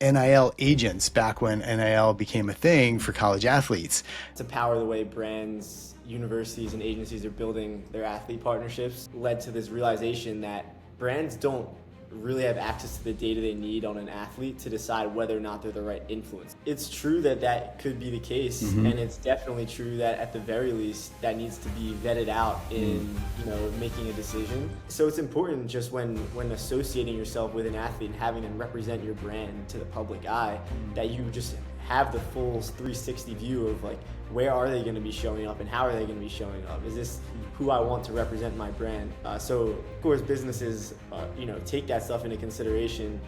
NIL agents back when NIL became a thing for college athletes. To power the way brands, universities, and agencies are building their athlete partnerships led to this realization that brands don't really have access to the data they need on an athlete to decide whether or not they're the right influence. It's true that that could be the case, and it's definitely true that at the very least that needs to be vetted out in making a decision. So it's important just when associating yourself with an athlete and having them represent your brand to the public eye that you just have the full 360 view of like where are they going to be showing up and how are they going to be showing up. Is this who I want to represent my brand? So of course businesses take that stuff into consideration,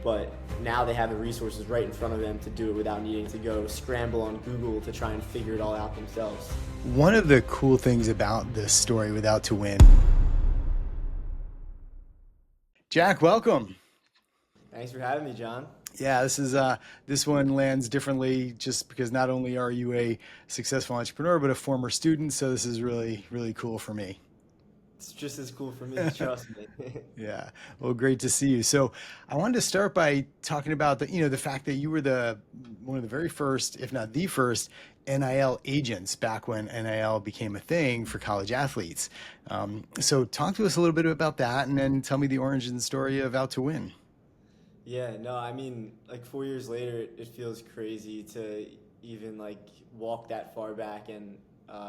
but now they have the resources right in front of them to do it without needing to go scramble on Google to try and figure it all out themselves. One of the cool things about this story with Out2Win. Jack, welcome. Thanks for having me, John. Yeah, this one lands differently just because not only are you a successful entrepreneur, but a former student. So this is really, really cool for me. It's just as cool for me, trust me. Yeah. Well, great to see you. So I wanted to start by talking about the fact that you were the one of the very first, if not the first, NIL agents back when NIL became a thing for college athletes. So talk to us a little bit about that, and then tell me the origin story of Out2Win. Yeah, no, I mean, like 4 years later, it feels crazy to even like walk that far back and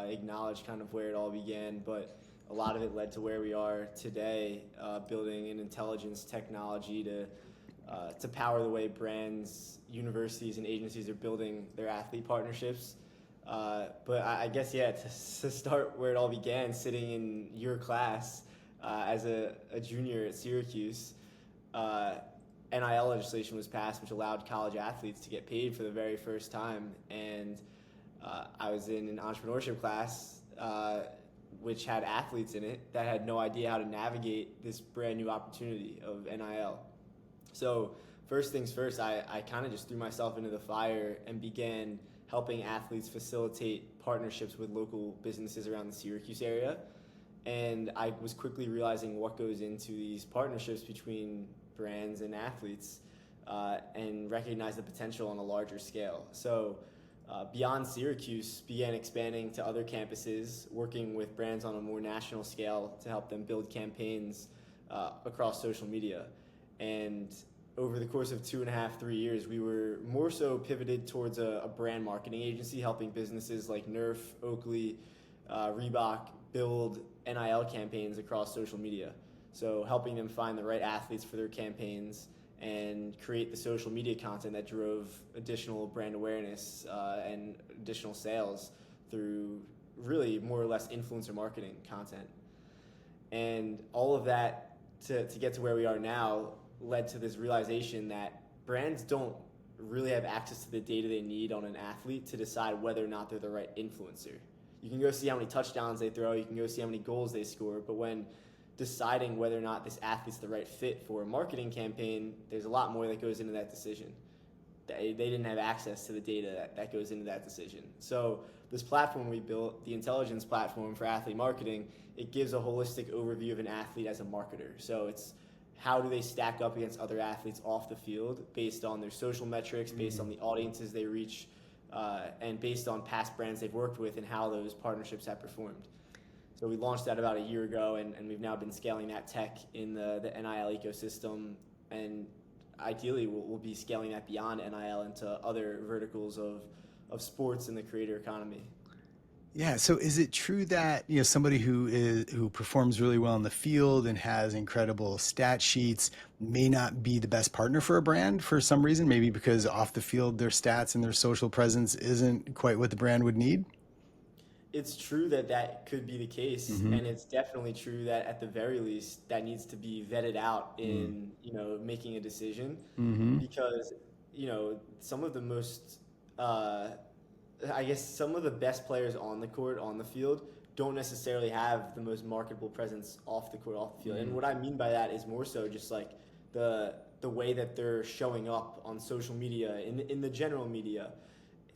acknowledge kind of where it all began. But a lot of it led to where we are today, building an intelligence technology to power the way brands, universities, and agencies are building their athlete partnerships. But I guess, yeah, to start where it all began, sitting in your class as a junior at Syracuse. NIL legislation was passed, which allowed college athletes to get paid for the very first time. And I was in an entrepreneurship class, which had athletes in it that had no idea how to navigate this brand new opportunity of NIL. So first things first, I kind of just threw myself into the fire and began helping athletes facilitate partnerships with local businesses around the Syracuse area. And I was quickly realizing what goes into these partnerships between brands and athletes, and recognize the potential on a larger scale. So beyond Syracuse, began expanding to other campuses, working with brands on a more national scale to help them build campaigns across social media. And over the course of 2.5, 3 years, we were more so pivoted towards a brand marketing agency, helping businesses like Nerf, Oakley, Reebok build NIL campaigns across social media. So helping them find the right athletes for their campaigns and create the social media content that drove additional brand awareness and additional sales through really more or less influencer marketing content. And all of that to get to where we are now led to this realization that brands don't really have access to the data they need on an athlete to decide whether or not they're the right influencer. You can go see how many touchdowns they throw, you can go see how many goals they score, but when deciding whether or not this athlete's the right fit for a marketing campaign, there's a lot more that goes into that decision. They didn't have access to the data that goes into that decision. So this platform we built, the intelligence platform for athlete marketing, it gives a holistic overview of an athlete as a marketer. So it's how do they stack up against other athletes off the field based on their social metrics, based on the audiences they reach, and based on past brands they've worked with and how those partnerships have performed. So we launched that about a year ago, and we've now been scaling that tech in the NIL ecosystem, and ideally we'll be scaling that beyond NIL into other verticals of sports and the creator economy. Yeah. So is it true that, somebody who performs really well in the field and has incredible stat sheets may not be the best partner for a brand for some reason, maybe because off the field their stats and their social presence isn't quite what the brand would need? It's true that that could be the case, Mm-hmm. and it's definitely true that at the very least that needs to be vetted out in making a decision, Mm-hmm. because some of the most I guess some of the best players on the court, on the field, don't necessarily have the most marketable presence off the court, off the field. And what I mean by that is more so just like the way that they're showing up on social media, in the general media.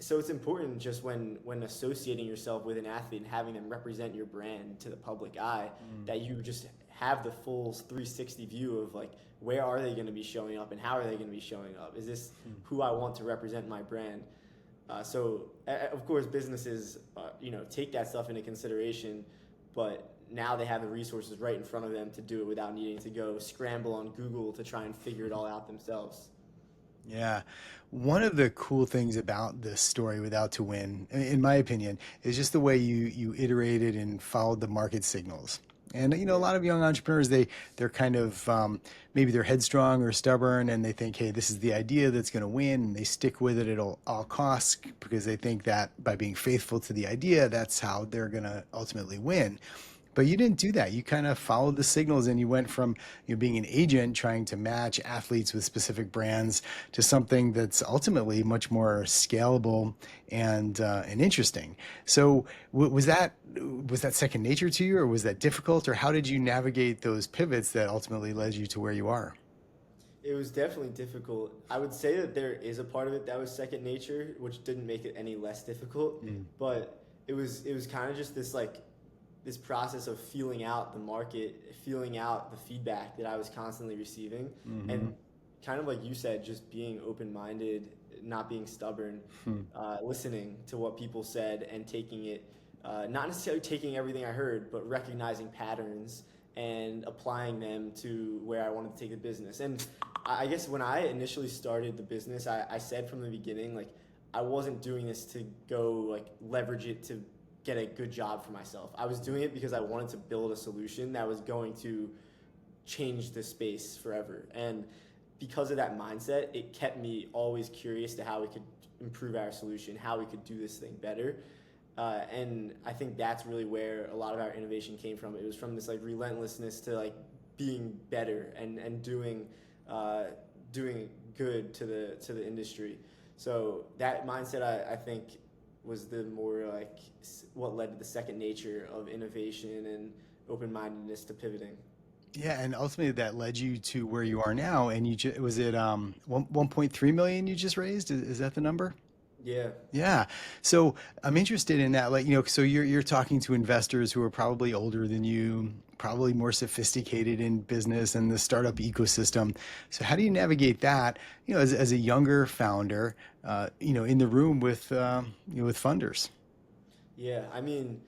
So it's important just when associating yourself with an athlete and having them represent your brand to the public eye, that you just have the full 360 view of like where are they going to be showing up and how are they going to be showing up? Is this who I want to represent my brand? Of course, businesses, take that stuff into consideration, but now they have the resources right in front of them to do it without needing to go scramble on Google to try and figure it all out themselves. Yeah. One of the cool things about this story with Out2Win, in my opinion, is just the way you iterated and followed the market signals. And a Yeah. lot of young entrepreneurs, they're kind of maybe they're headstrong or stubborn, and they think, hey, this is the idea that's going to win, and they stick with it at all costs because they think that by being faithful to the idea, that's how they're going to ultimately win. But you didn't do that. You kind of followed the signals, and you went from being an agent trying to match athletes with specific brands to something that's ultimately much more scalable and interesting. So was that second nature to you, or was that difficult, or how did you navigate those pivots that ultimately led you to where you are? It was definitely difficult. I would say that there is a part of it that was second nature, which didn't make it any less difficult. Mm. But it was kind of just this process of feeling out the market, feeling out the feedback that I was constantly receiving, Hmm. and kind of like you said, just being open minded, not being stubborn, Hmm. listening to what people said and taking it, not necessarily taking everything I heard, but recognizing patterns and applying them to where I wanted to take the business. And I guess when I initially started the business, I said from the beginning, like, I wasn't doing this to go like leverage it to get a good job for myself. I was doing it because I wanted to build a solution that was going to change the space forever. And because of that mindset, it kept me always curious to how we could improve our solution, how we could do this thing better. And I think that's really where a lot of our innovation came from. It was from this like relentlessness to like being better and doing good to the industry. So that mindset, I think, was the more like what led to the second nature of innovation and open mindedness to pivoting. Yeah, and ultimately that led you to where you are now. And was it 1.3 million you just raised? Is that the number? Yeah. Yeah. So I'm interested in that. Like, so you're talking to investors who are probably older than you, probably more sophisticated in business and the startup ecosystem. So how do you navigate that, as a younger founder, in the room with funders? Yeah. I mean,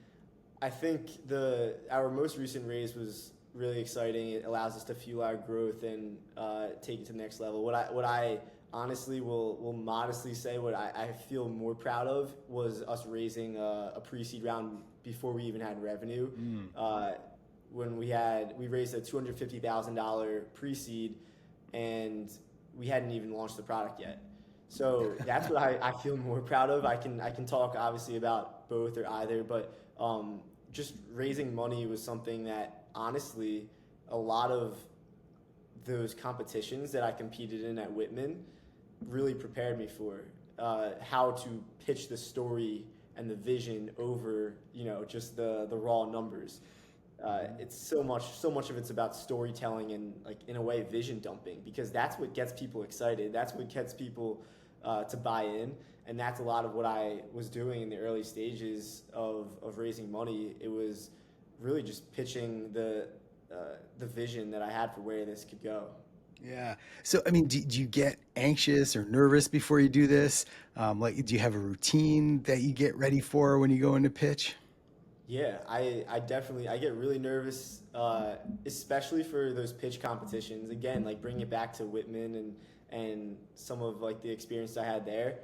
I think the our most recent raise was really exciting. It allows us to fuel our growth and take it to the next level. What I honestly will modestly say what I feel more proud of was us raising a pre-seed round before we even had revenue. Mm. Uh, when we raised a $250,000 pre-seed and we hadn't even launched the product yet. So that's what I feel more proud of. I can talk obviously about both or either, but just raising money was something that honestly a lot of those competitions that I competed in at Whitman really prepared me for how to pitch the story and the vision over just the raw numbers. It's so much of it's about storytelling and like in a way vision dumping because that's what gets people excited. That's what gets people to buy in, and that's a lot of what I was doing in the early stages of raising money. It was really just pitching the vision that I had for where this could go. Yeah. So, I mean, do you get anxious or nervous before you do this? Like, do you have a routine that you get ready for when you go into pitch? Yeah, I definitely I get really nervous, especially for those pitch competitions. Again, like bringing it back to Whitman and some of like the experience I had there.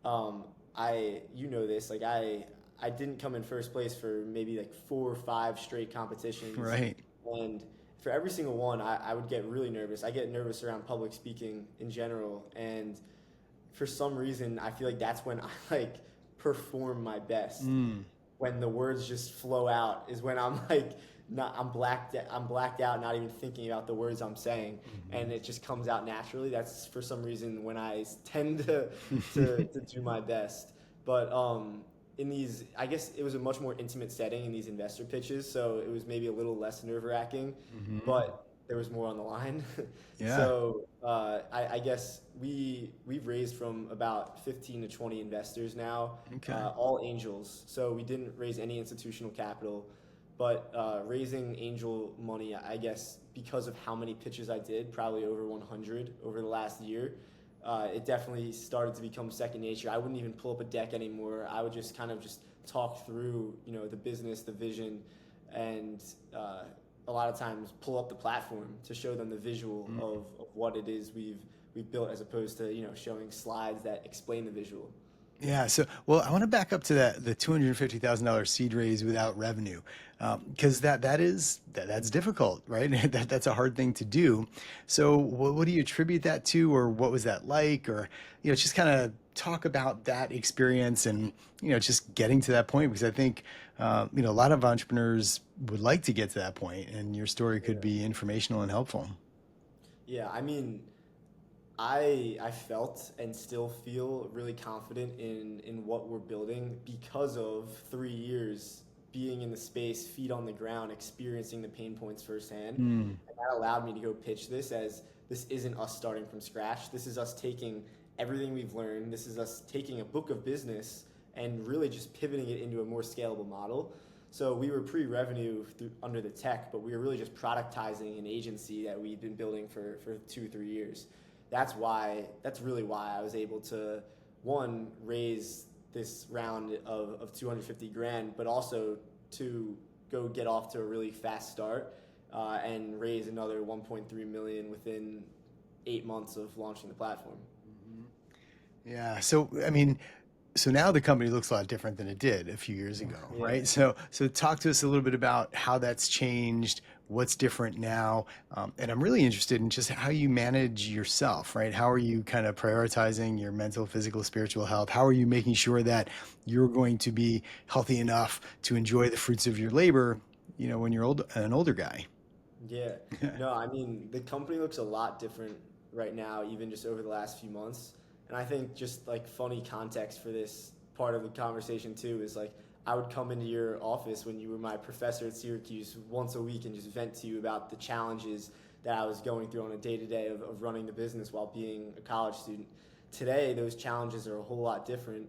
Um, I this like I didn't come in first place for maybe like 4 or 5 straight competitions, Right. and for every single one, I would get really nervous. I get nervous around public speaking in general, and for some reason, I feel like that's when I like perform my best Mm. when the words just flow out is when I'm like not I'm blacked out, not even thinking about the words I'm saying, and it just comes out naturally. That's for some reason when I tend to do my best. But in these, I guess it was a much more intimate setting in these investor pitches, so it was maybe a little less nerve wracking, Hmm. but there was more on the line. Yeah. So I guess we've raised from about 15 to 20 investors now, Okay. all angels. So we didn't raise any institutional capital. But raising angel money, I guess, because of how many pitches I did, probably over 100 over the last year, it definitely started to become second nature. I wouldn't even pull up a deck anymore. I would just kind of just talk through, the business, the vision, and a lot of times pull up the platform to show them the visual of what it is we've built, as opposed to showing slides that explain the visual. Yeah. So, well, I want to back up to the $250,000 seed raise without revenue, because that's difficult, right? That's a hard thing to do. So, what do you attribute that to, or what was that like, or just kind of talk about that experience and just getting to that point, because I think a lot of entrepreneurs would like to get to that point, and your story could Yeah. be informational and helpful. Yeah, I mean, I felt and still feel really confident in what we're building because of 3 years being in the space, feet on the ground, experiencing the pain points firsthand. Mm. And that allowed me to go pitch this as, this isn't us starting from scratch. This is us taking everything we've learned. This is us taking a book of business and really just pivoting it into a more scalable model. So we were pre-revenue under the tech, but we were really just productizing an agency that we'd been building for 2 3 years. That's really why I was able to, one, raise this round of 250 grand, but also to go get off to a really fast start, and raise another 1.3 million within 8 months of launching the platform. Yeah. So, I mean, so now the company looks a lot different than it did a few years ago, Yeah. right? So talk to us a little bit about how that's changed, what's different now, and I'm really interested in just how you manage yourself, right? How are you kind of prioritizing your mental, physical, spiritual health? How are you making sure that you're going to be healthy enough to enjoy the fruits of your labor, when you're an older guy? Yeah. No, I mean, the company looks a lot different right now, even just over the last few months. And I think just like funny context for this part of the conversation too is like, I would come into your office when you were my professor at Syracuse once a week and just vent to you about the challenges that I was going through on a day to day of running the business while being a college student. Today, those challenges are a whole lot different.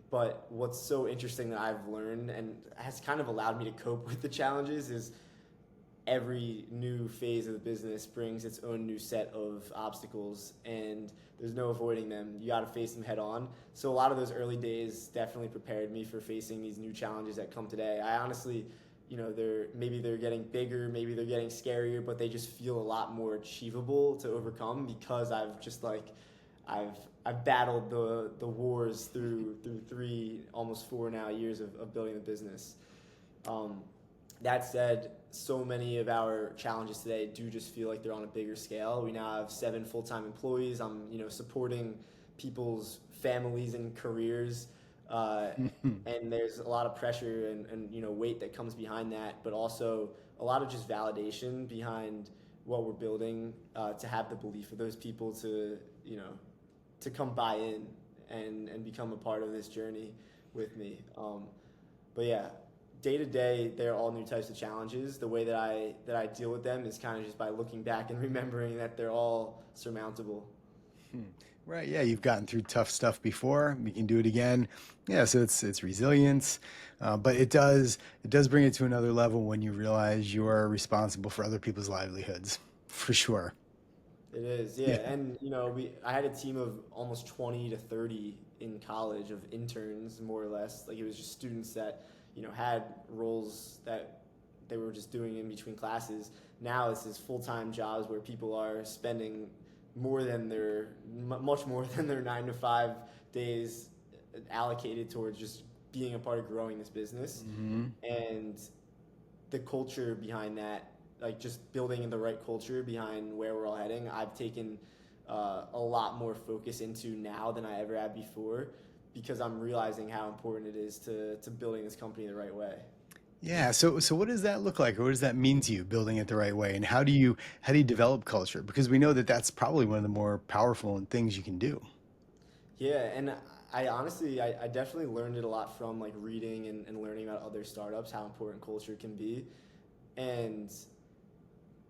But what's so interesting that I've learned and has kind of allowed me to cope with the challenges is every new phase of the business brings its own new set of obstacles, and there's no avoiding them. You got to face them head on. So a lot of those early days definitely prepared me for facing these new challenges that come today. I honestly, they're getting bigger, maybe they're getting scarier, but they just feel a lot more achievable to overcome because I've just like I've battled the wars through 3 almost 4 now years of building the business. um, that said, so many of our challenges today do just feel like they're on a bigger scale. We now have 7 full-time employees. I'm, supporting people's families and careers, and there's a lot of pressure and weight that comes behind that, but also a lot of just validation behind what we're building, to have the belief of those people to come buy in and become a part of this journey with me. But yeah, day to day, they're all new types of challenges. The way that I deal with them is kind of just by looking back and remembering that they're all surmountable. Right. Yeah. You've gotten through tough stuff before. You can do it again. Yeah. So it's resilience, but it does bring it to another level when you realize you're responsible for other people's livelihoods, for sure. It is, Yeah. yeah. And I had a team of almost 20 to 30 in college of interns, more or less. Like it was just students that had roles that they were just doing in between classes. Now this is full-time jobs where people are spending much more than their 9 to 5 days allocated towards just being a part of growing this business. Hmm. And the culture behind that, like just building the right culture behind where we're all heading, I've taken a lot more focus into now than I ever had before, because I'm realizing how important it is to building this company the right way. Yeah. So what does that look like, or what does that mean to you, building it the right way, and how do you develop culture? Because we know that that's probably one of the more powerful things you can do. Yeah, and I honestly, I definitely learned it a lot from like reading and learning about other startups, how important culture can be. And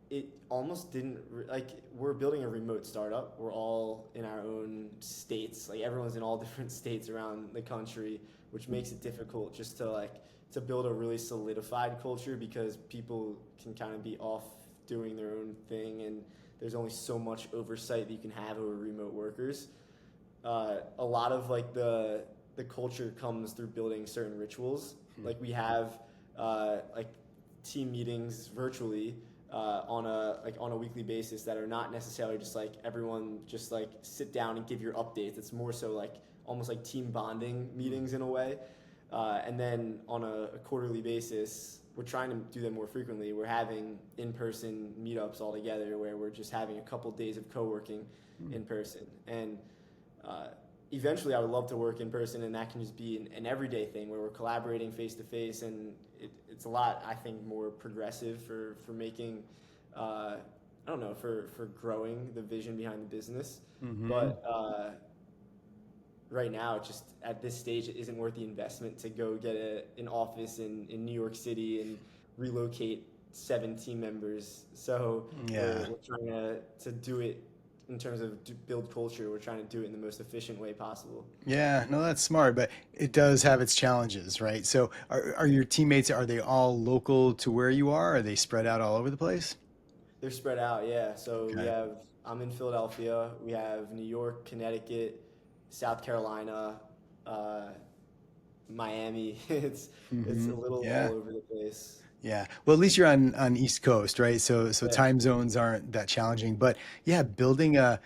it almost didn't like we're building a remote startup. We're all in our own states. Like everyone's in all different states around the country, which makes it difficult just to build a really solidified culture because people can kind of be off doing their own thing and there's only so much oversight that you can have over remote workers. A lot of like the culture comes through building certain rituals. Like we have like team meetings virtually on a weekly basis that are not necessarily just like everyone just like sit down and give your updates. It's more so like almost like team bonding meetings in a way. And then on a quarterly basis, we're trying to do them more frequently. We're having in-person meetups all together where we're just having a couple days of co-working in person. And eventually I would love to work in person and that can just be an everyday thing where we're collaborating face to face and it's a lot, I think, more progressive for making, I don't know, for growing the vision behind the business. Mm-hmm. But right now, just at this stage, it isn't worth the investment to go get an office in New York City and relocate 7 team members. So Yeah. we're trying to do it in terms of build culture. We're trying to do it in the most efficient way possible. Yeah, no, that's smart, but it does have its challenges, right? So are your teammates, are they all local to where you are? Are they spread out all over the place? They're spread out, yeah. So we Okay. have, I'm in Philadelphia. We have New York, Connecticut, South Carolina, uh, Miami. It's Mm-hmm. a little all Yeah. over the place. Yeah. Well, at least you're on East Coast, right? So Yeah. time zones aren't that challenging. But yeah, building a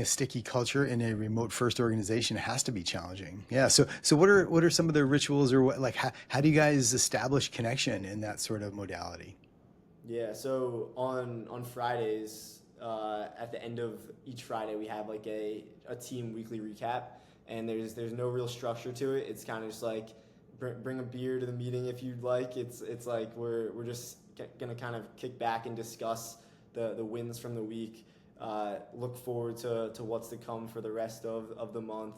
sticky culture in a remote first organization has to be challenging. Yeah. So what are some of the rituals or what like how do you guys establish connection in that sort of modality? Yeah, so on Fridays, at the end of each Friday, we have like a team weekly recap, and there's no real structure to it. It's kind of just like bring a beer to the meeting if you'd like. It's like we're just gonna kind of kick back and discuss the wins from the week, look forward to what's to come for the rest of the month,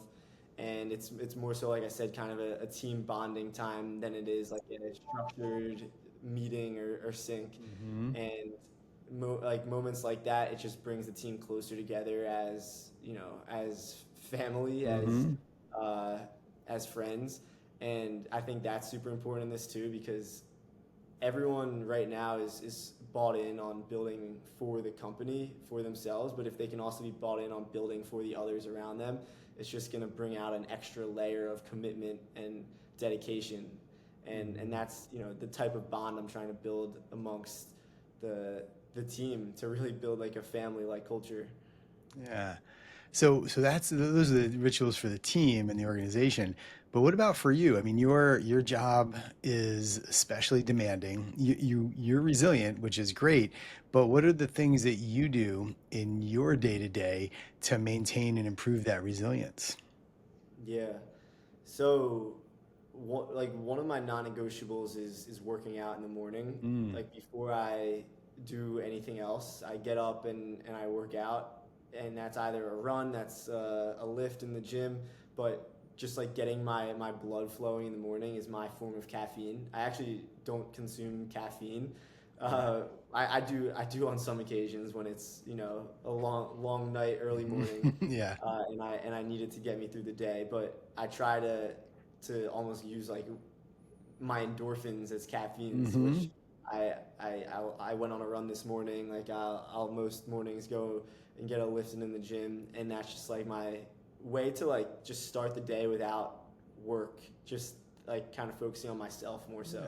and it's more so like I said, kind of a team bonding time than it is like a structured meeting or sync Mm-hmm. and like moments like that it just brings the team closer together as as family Mm-hmm. uh, as friends and I think that's super important in this too because everyone right now is bought in on building for the company for themselves but if they can also be bought in on building for the others around them it's just going to bring out an extra layer of commitment and dedication and that's the type of bond I'm trying to build amongst the team to really build like a family like culture. Yeah. So that's those are the rituals for the team and the organization. But what about for you? I mean, your job is especially demanding. You're resilient, which is great. But what are the things that you do in your day to day to maintain and improve that resilience? Yeah. So one of my non-negotiables is working out in the morning. Mm. Like before I do anything else, I get up and I work out, and that's either a run, that's a lift in the gym, but just like getting my blood flowing in the morning is my form of caffeine. I actually don't consume caffeine. Uh, I do on some occasions when it's a long night, early morning, Yeah. and I need it to get me through the day. But I try to almost use like my endorphins as caffeines, Hmm. which I went on a run this morning. Like I'll most mornings go and get a lifting in the gym, and that's just like my way to like just start the day without work, just like kind of focusing on myself more so,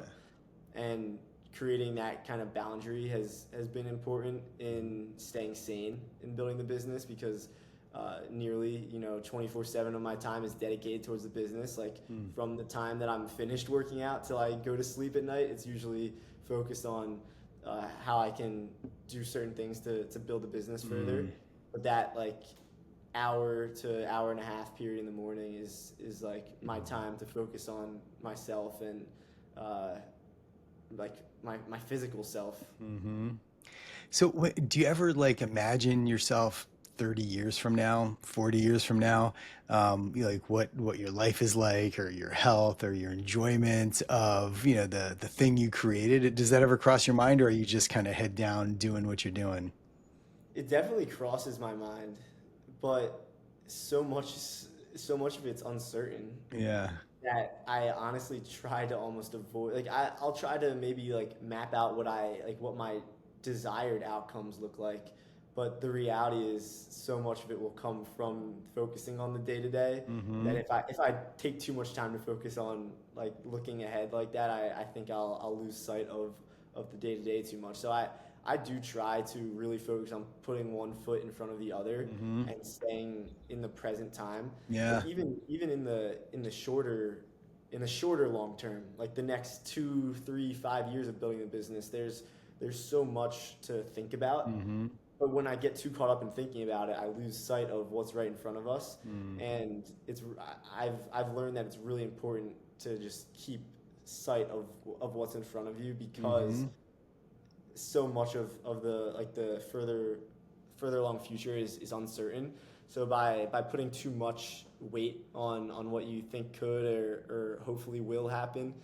and creating that kind of boundary has been important in staying sane in building the business because nearly 24/7 of my time is dedicated towards the business like Mm. from the time that I'm finished working out till I go to sleep at night it's usually focused on how I can do certain things to build the business further Mm. but that like hour to hour and a half period in the morning is like my time to focus on myself and uh, like my physical self. Hmm. So, do you ever like imagine yourself 30 years from now, 40 years from now, like what your life is like, or your health, or your enjoyment of, the thing you created? Does that ever cross your mind, or are you just kind of head down doing what you're doing? It definitely crosses my mind, but so much so much of it's uncertain Yeah. that I honestly try to almost avoid. Like I'll try to maybe like map out what my desired outcomes look like, but the reality is so much of it will come from focusing on the day to day. That Hmm. if I take too much time to focus on like looking ahead like that, I think I'll lose sight of the day to day too much. So I do try to really focus on putting one foot in front of the other Hmm. and staying in the present time. Yeah. Like even in the shorter long term, like the next 2, 3, 5 years of building the business, there's so much to think about. Hmm. But when I get too caught up in thinking about it, I lose sight of what's right in front of us. Mm. And I've learned that it's really important to just keep sight of what's in front of you, because Hmm. so much of the further along future is uncertain. So by putting too much weight on what you think could or hopefully will happen,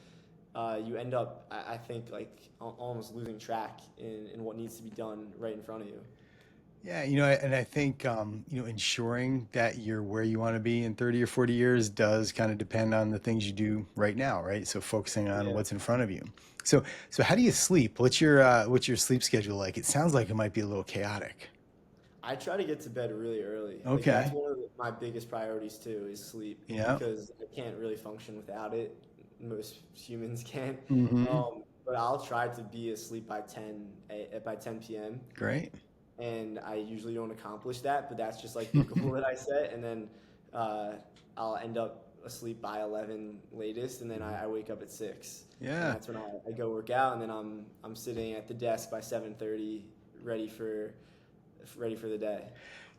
you end up, I think, like almost losing track in what needs to be done right in front of you. Yeah, and I think ensuring that you're where you want to be in 30 or 40 years does kind of depend on the things you do right now, right? So focusing on Yeah. what's in front of you. So how do you sleep? What's your sleep schedule like? It sounds like it might be a little chaotic. I try to get to bed really early. Like that's Okay. one of my biggest priorities too, is sleep, Yeah. because I can't really function without it. Most humans can't. Mm-hmm. But I'll try to be asleep by 10 p.m. Great. and I usually don't accomplish that, but that's just like the goal that I set, and then uh, I'll end up asleep by 11 latest, and then I wake up at 6, and Yeah. that's when I go work out, and then I'm sitting at the desk by 7:30, ready for ready for the day.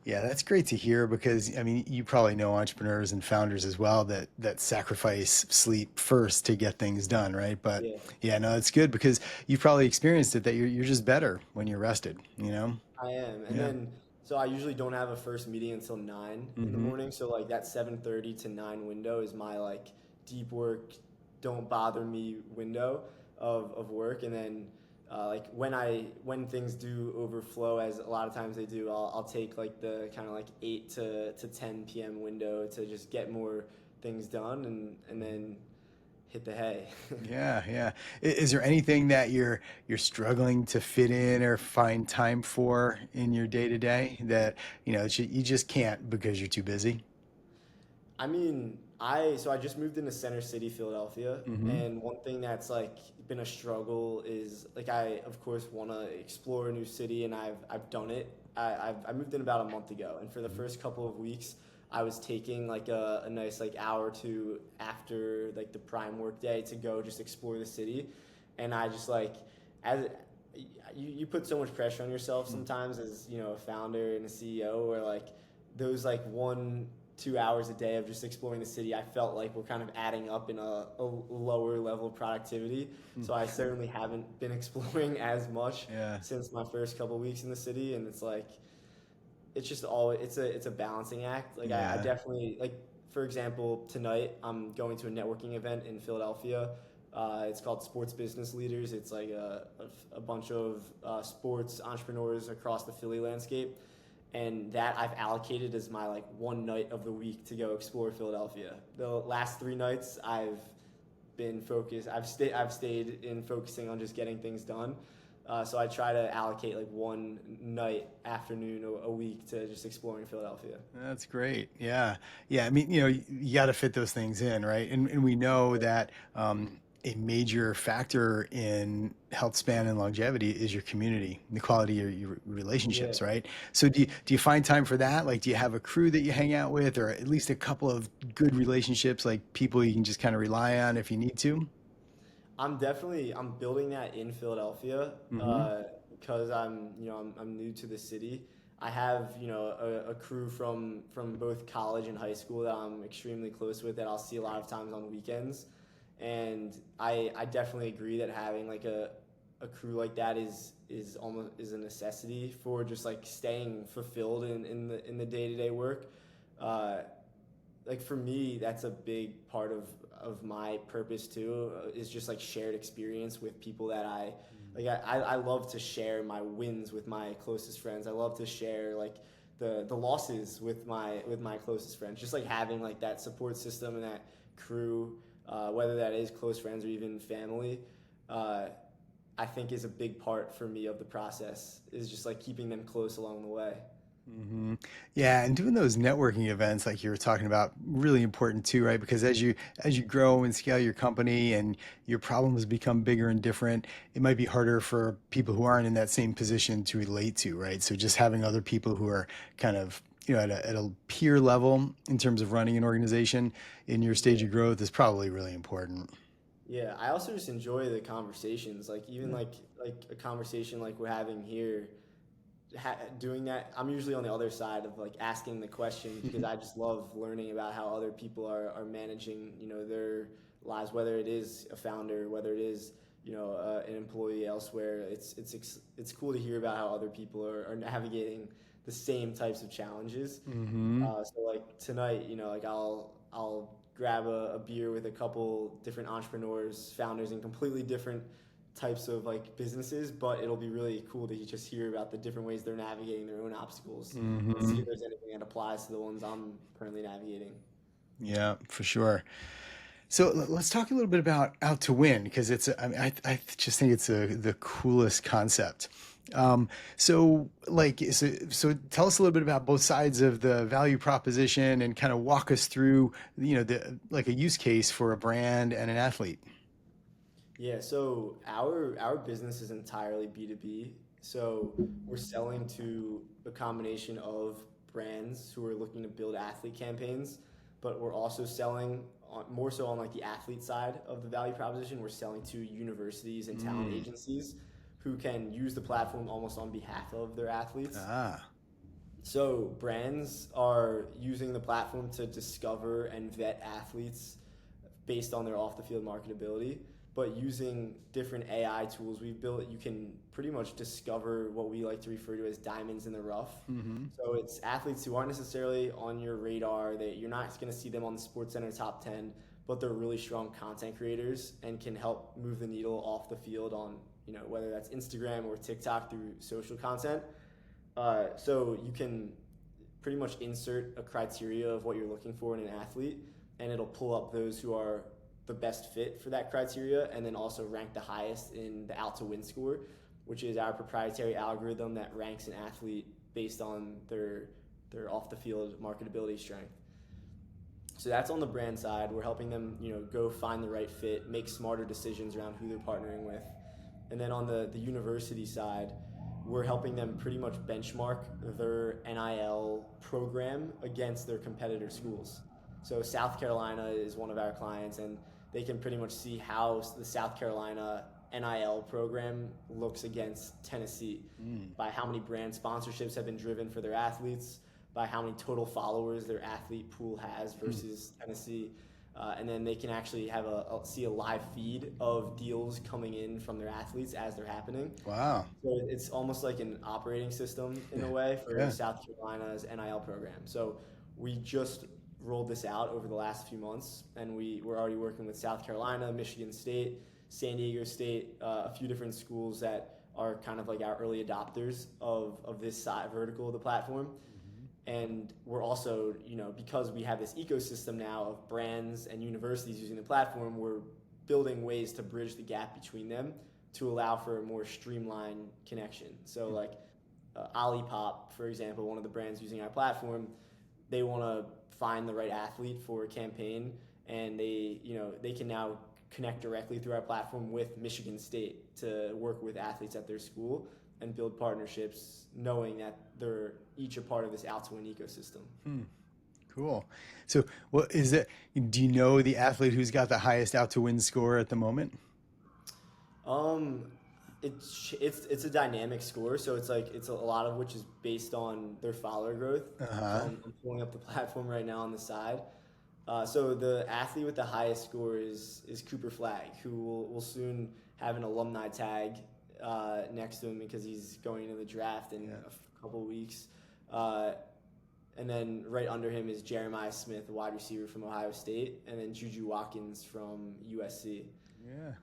Yeah, that's great to hear because I mean, you probably know entrepreneurs and founders as well that sacrifice sleep first to get things done, right? But Yeah, yeah, no, it's good because you've probably experienced it that you're just better when you're rested, you know? I am, and Yeah. then so I usually don't have a first meeting until 9 in the Mm-hmm. morning, so like that 7:30 to 9 window is my like deep work, don't bother me window of work. And then like when things do overflow, as a lot of times they do, I'll take like the kind of like 8 to 10 p.m. window to just get more things done, and then hit the hay. Yeah, yeah. Is there anything that you're struggling to fit in or find time for in your day to day that, you just can't because you're too busy? I mean, I just moved into Center City, Philadelphia, Mm-hmm. and one thing that's like been a struggle is like I of course want to explore a new city, and I've done it. I moved in about a month ago, and for the first couple of weeks, I was taking like a nice like hour or two after like the prime work day to go just explore the city, and I just like as you put so much pressure on yourself sometimes as a founder and a CEO, or like those like 1 2 hours a day of just exploring the city, I felt like were kind of adding up in a lower level of productivity. So I certainly haven't been exploring as much Yeah. since my first couple weeks in the city, and it's like it's just all it's a balancing act. Like I Yeah. definitely like, for example, tonight I'm going to a networking event in Philadelphia. It's called Sports Business Leaders. It's like a bunch of sports entrepreneurs across the Philly landscape, and that I've allocated as my like one night of the week to go explore Philadelphia. The last 3 nights I've been focused. I've stayed in focusing on just getting things done. So I try to allocate like one night afternoon a week to just exploring Philadelphia. That's great. Yeah. Yeah. I mean, you got to fit those things in, right? And we know that a major factor in health span and longevity is your community, the quality of your Yeah. relationships, right? So do you find time for that? Like, do you have a crew that you hang out with, or at least a couple of good relationships, like people you can just kind of rely on if you need to? I'm building that in Philadelphia, Mm-hmm. because I'm new to the city. I have a crew from both college and high school that I'm extremely close with, that I'll see a lot of times on weekends, and I definitely agree that having like a crew like that is a necessity for just like staying fulfilled in the day-to-day work. Uh, like for me, that's a big part of my purpose too, is just like shared experience with people that I like. I love to share my wins with my closest friends. I love to share like the losses with my closest friends. Just like having like that support system and that crew, whether that is close friends or even family, uh, I think is a big part for me of the process, is just like keeping them close along the way. Hmm. Yeah, and doing those networking events like you were talking about, really important too, right? Because as you grow and scale your company and your problems become bigger and different, it might be harder for people who aren't in that same position to relate to, right? So just having other people who are kind of, at a peer level in terms of running an organization in your stage Yeah. of growth is probably really important. Yeah, I also just enjoy the conversations. Like even Yeah. like a conversation like we're having here, doing that. I'm usually on the other side of like asking the questions because I just love learning about how other people are managing, their lives, whether it is a founder, whether it is, an employee elsewhere. It's cool to hear about how other people are navigating the same types of challenges. Hmm. So like tonight, like I'll grab a beer with a couple different entrepreneurs, founders in completely different types of like businesses, but it'll be really cool to just hear about the different ways they're navigating their own obstacles and see Hmm. if there's anything that applies to the ones I'm currently navigating. Yeah, for sure. So let's talk a little bit about Out to Win because I mean, I just think it's the coolest concept. So tell us a little bit about both sides of the value proposition and kind of walk us through, the like a use case for a brand and an athlete. Yeah, so our business is entirely B2B. So we're selling to a combination of brands who are looking to build athlete campaigns, but we're also selling more so on like the athlete side of the value proposition. We're selling to universities and talent Mm. agencies who can use the platform almost on behalf of their athletes. Ah. So brands are using the platform to discover and vet athletes based on their off the field marketability. But using different AI tools we've built, you can pretty much discover what we like to refer to as diamonds in the rough. Hmm. So it's athletes who aren't necessarily on your radar. You're not going to see them on the Sports Center top 10, but they're really strong content creators and can help move the needle off the field on, whether that's Instagram or TikTok through social content. So you can pretty much insert a criteria of what you're looking for in an athlete, and it'll pull up those who are the best fit for that criteria, and then also rank the highest in the Out2Win score, which is our proprietary algorithm that ranks an athlete based on their off the field marketability strength. So that's on the brand side. We're helping them, go find the right fit, make smarter decisions around who they're partnering with. And then on the university side, we're helping them pretty much benchmark their NIL program against their competitor schools. So South Carolina is one of our clients, and they can pretty much see how the South Carolina NIL program looks against Tennessee Mm. by how many brand sponsorships have been driven for their athletes, by how many total followers their athlete pool has Mm. versus Tennessee. And then they can actually have see a live feed of deals coming in from their athletes as they're happening. Wow. So it's almost like an operating system in a way for Yeah. South Carolina's NIL program. So we just rolled this out over the last few months, and we're already working with South Carolina, Michigan State, San Diego State, a few different schools that are kind of like our early adopters of this side vertical of the platform. And we're also, because we have this ecosystem now of brands and universities using the platform, we're building ways to bridge the gap between them to allow for a more streamlined connection. So, like Olipop, for example, one of the brands using our platform, they want to find the right athlete for a campaign, and they can now connect directly through our platform with Michigan State to work with athletes at their school and build partnerships, knowing that they're each a part of this Out2Win ecosystem. Hmm. Cool. So, what is it? Do you know the athlete who's got the highest Out to Win score at the moment? Um, it's a dynamic score, so it's a lot of which is based on their follower growth. So Uh-huh. I'm pulling up the platform right now on the side. So the athlete with the highest score is Cooper Flag, who will soon have an alumni tag next to him because he's going into the draft in Yeah. a couple weeks. Uh, and then right under him is Jeremiah Smith, a wide receiver from Ohio State, and then Juju Watkins from USC. Yeah.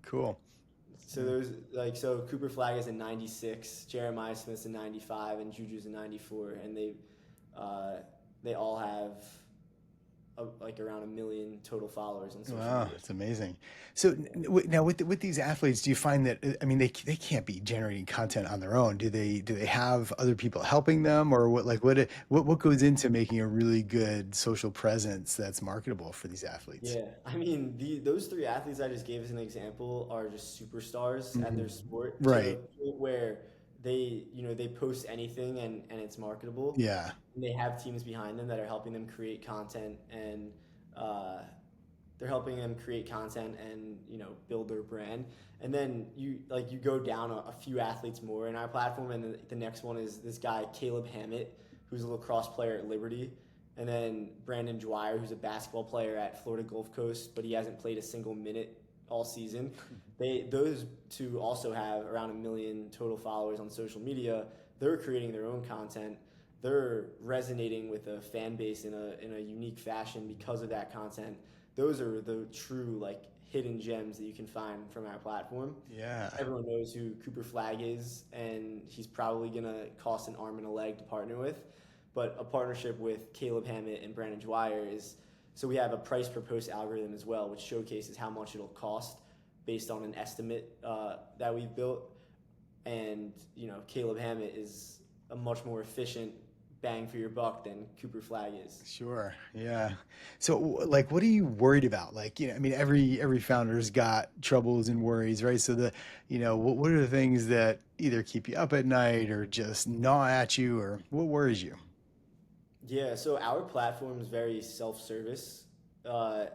Cool. So so Cooper Flag is a 96, Jeremiah Smith's a 95, and Juju's a 94, and they all have like around 1 million total followers on social Wow, media. it's amazing. So now with these athletes, do you find that I mean they can't be generating content on their own? Do they have other people helping them, or what goes into making a really good social presence that's marketable for these athletes? Yeah, I mean those three athletes I just gave as an example are just superstars at Mhm. their sport to the Right. point where they post anything and it's marketable. Yeah. And they have teams behind them that are helping them create content and uh, they're helping them create content and build their brand. And then you go down a few athletes more in our platform, and the next one is this guy Caleb Hammett, who's a lacrosse player at Liberty, and then Brandon Dwyer, who's a basketball player at Florida Gulf Coast, but he hasn't played a single minute all season. Those two also have around 1 million total followers on social media. They're creating their own content. They're resonating with a fan base in a unique fashion because of that content. Those are the true like hidden gems that you can find from our platform. Yeah. Everyone knows who Cooper Flag is, and he's probably gonna cost an arm and a leg to partner with. But a partnership with Caleb Hammett and Brandon Dwyer is so we have a price per post algorithm as well, which showcases how much it'll cost based on an estimate that we've built. And Caleb Hammett is a much more efficient bang for your buck than Cooper Flag is. Sure. Yeah. So like what are you worried about? Like, I mean every founder's got troubles and worries, right? So what are the things that either keep you up at night or just gnaw at you or what worries you? Yeah, so our platform is very self-service. Uh,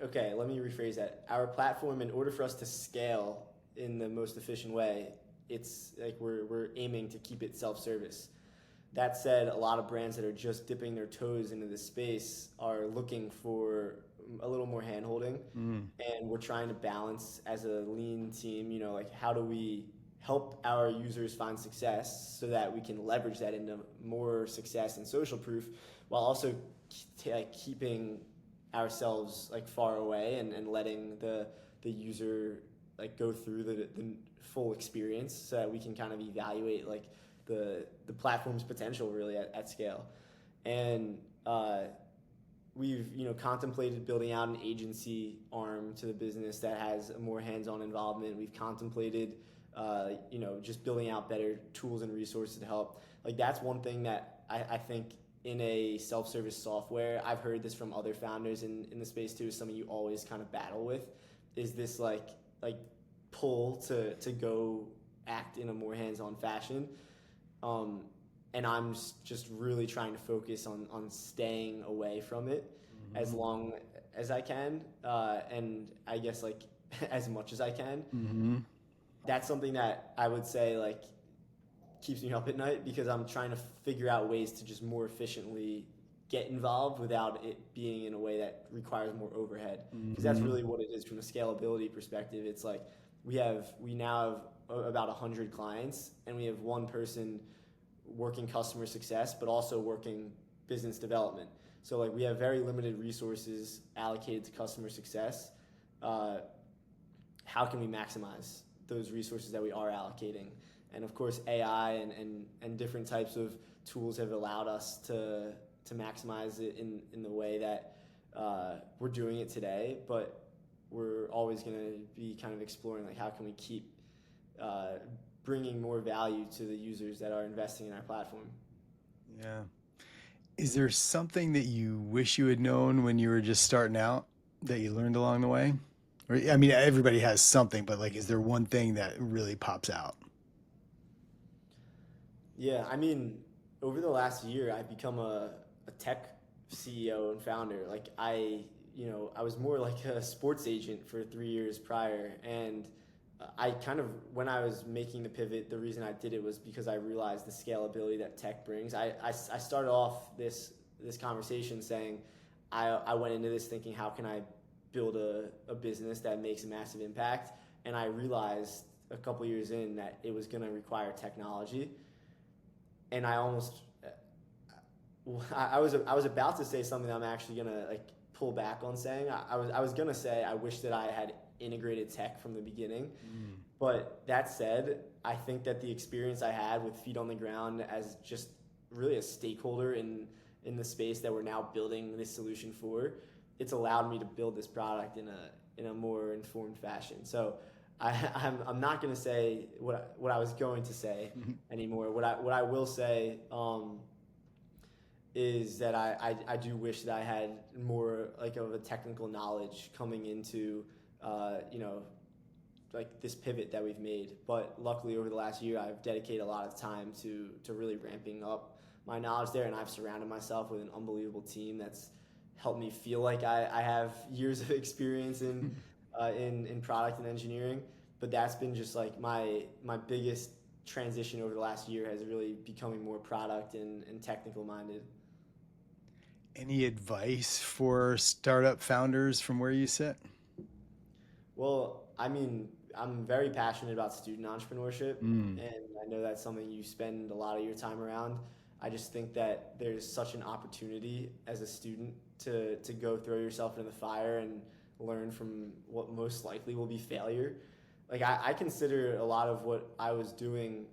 okay, let me rephrase that. Our platform, in order for us to scale in the most efficient way, it's like we're aiming to keep it self-service. That said, a lot of brands that are just dipping their toes into this space are looking for a little more handholding, Mm, and we're trying to balance as a lean team. Like how do we help our users find success so that we can leverage that into more success and social proof, while also keeping ourselves like far away and letting the user like go through the full experience so that we can kind of evaluate like the platform's potential really at scale. And we've contemplated building out an agency arm to the business that has a more hands-on involvement. We've contemplated just building out better tools and resources to help. Like that's one thing that I think in a self-service software, I've heard this from other founders in the space too, is something you always kind of battle with, is this like pull to go act in a more hands-on fashion. Um, and I'm just really trying to focus on staying away from it as hmm long as I can, and I guess like as much as I can. hmm That's something that I would say like keeps me up at night because I'm trying to figure out ways to just more efficiently get involved without it being in a way that requires more overhead. Because that's hmm really what it is from a scalability perspective. It's like we now have about 100 clients, and we have one person working customer success, but also working business development. So like we have very limited resources allocated to customer success. Uh, how can we maximize those resources that we are allocating? And of course, AI and different types of tools have allowed us to maximize it in the way that we're doing it today. But we're always going to be kind of exploring like how can we keep bringing more value to the users that are investing in our platform. Yeah. Is there something that you wish you had known when you were just starting out that you learned along the way? Or, I mean, everybody has something, but like, is there one thing that really pops out? Yeah, I mean, over the last year, I've become a tech CEO and founder. Like I was more like a sports agent for 3 years prior, and I kind of when I was making the pivot, the reason I did it was because I realized the scalability that tech brings. I started off this conversation saying I went into this thinking how can I build a business that makes a massive impact, and I realized a couple years in that it was going to require technology, and I almost I was about to say something that I'm actually gonna like pull back on saying. I was gonna say I wish that I had integrated tech from the beginning. Mm. But that said, I think that the experience I had with feet on the ground as just really a stakeholder in the space that we're now building this solution for, it's allowed me to build this product in a more informed fashion. So I'm not going to say what I was going to say anymore. What I will say is that I do wish that I had more like of a technical knowledge coming into you know, like this pivot that we've made. But luckily over the last year I've dedicated a lot of time to really ramping up my knowledge there, and I've surrounded myself with an unbelievable team that's helped me feel like I have years of experience in product and engineering. But that's been just like my biggest transition over the last year, has really becoming more product and technical minded. Any advice for startup founders from where you sit? Well, I mean, I'm very passionate about student entrepreneurship, Mm. and I know that's something you spend a lot of your time around. I just think that there's such an opportunity as a student to go throw yourself into the fire and learn from what most likely will be failure. Like I consider a lot of what I was doing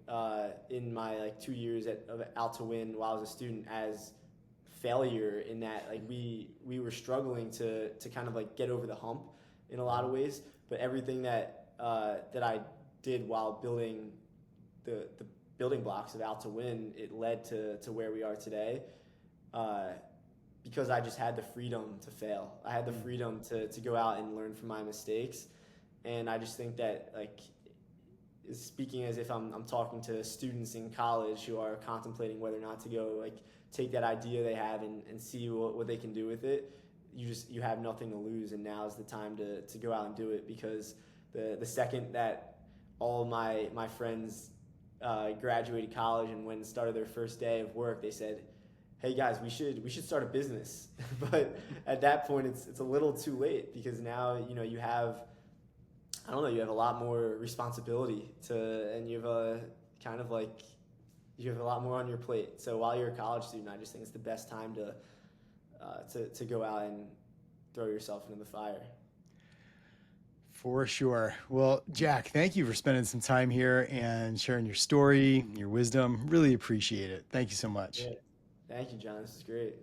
in my like 2 years of Out2Win while I was a student as failure, in that like we were struggling to kind of like get over the hump in a lot of ways. But everything that I did while building the building blocks of Out2Win, it led to where we are today. Uh, because I just had the freedom to fail. I had the freedom to go out and learn from my mistakes. And I just think that, like, speaking as if I'm talking to students in college who are contemplating whether or not to go, like, take that idea they have and see what they can do with it. You have nothing to lose, and now is the time to go out and do it, because the second that all my friends graduated college and went and started their first day of work, they said, "Hey guys, we should start a business." But at that point, it's a little too late, because now you have, I don't know, you have a lot more responsibility and you have a kind of like you have a lot more on your plate. So while you're a college student, I just think it's the best time to go out and throw yourself into the fire. For sure. Well, Jack, thank you for spending some time here and sharing your story, your wisdom. Really appreciate it. Thank you so much. Yeah. Thank you, John. This is great.